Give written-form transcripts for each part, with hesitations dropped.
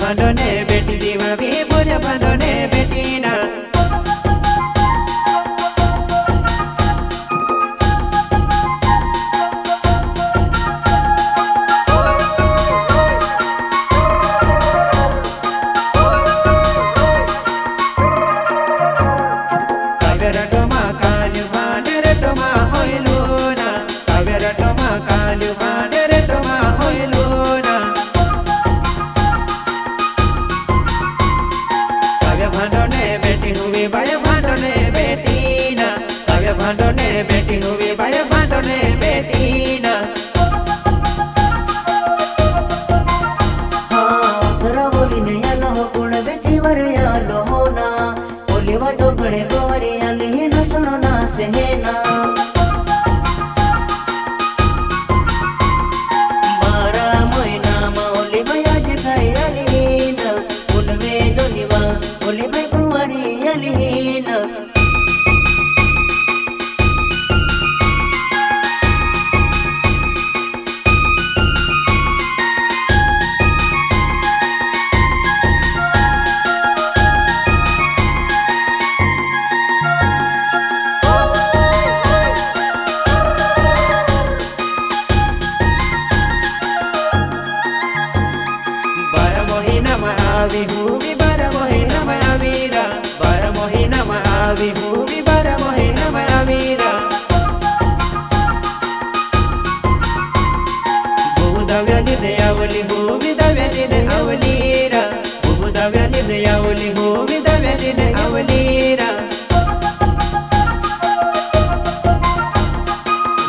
भांडोने बेटी दीवा भी बुरे भांडोने बेटी ना भांडोने बेटी हुई भाई भांडोने बेटी ना हाँ बोली ने यालो हो कुण बेटी वर यालो हो ना बोली वाजो बड़े गोरी याली न सुनो ना से ना मारा मोइना माओली भाई आज खाई याली ना कुण वे जोनीवा बोली भाई कुंवारी याली ना आवी हुवी बारा महीना में आवीरा 12 महीना में आवी हुवी 12 महीना में आवीरा बहु दाव्याली दे आवली हुवी दाव्याली दे आवलीरा बहु दाव्याली दे आवली हुवी दाव्याली दे आवलीरा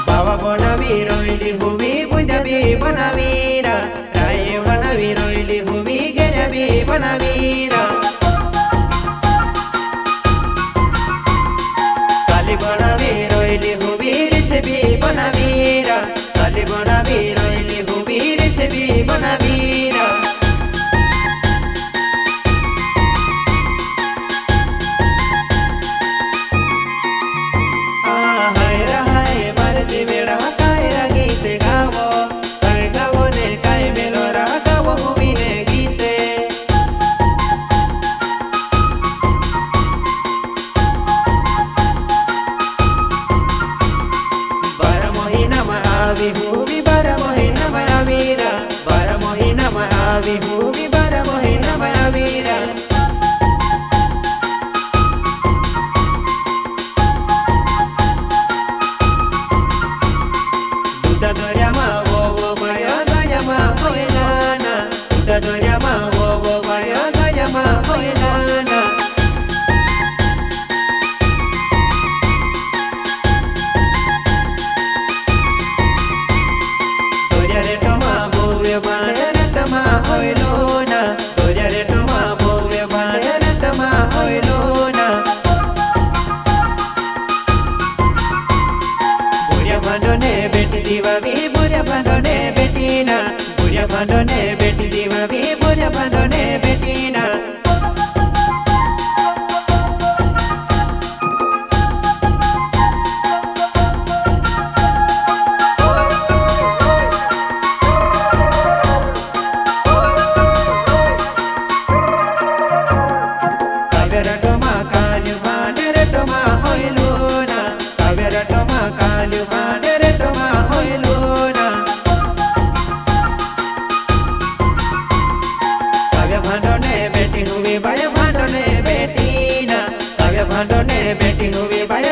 बाबा बनावी रोइली हुवी बुदाबी बनावीरा राये बनावी रोइली हुवी बनावीरा काली बनावी रोइली हुबीर से भी बनावीरा काली बनावी रोइली हुबीर से भी बनावीरा हाय हाय मर्जी मेरा कायरा गीत गावो काय गावो ने काय मेलो रा गावो हुबी ने गीते आवी हुवी 12 महीना में आवीरा 12 महीना में आवी हुवी 12 महीना में आवीरा बुद्धा दर्या मा वो माया दया मा होइला ना बुद्धा दर्या मा वो माया दया मा होइला ना भांडोने बेटी दीवा भी बुरे भांडोने बेटी ना बुरे भांडोने बेटी दीवा भी बुरे भांडोने बेटी ना कावेरा टोमा कालू भांडरे टोमा होइलो ना कावेरा टोमा कालू भांडरे टोमा होइलो ना काव्य भांडोने बेटी हुई भाई भांडोने बेटी ना काव्य भांडोने बेटी हुई भाई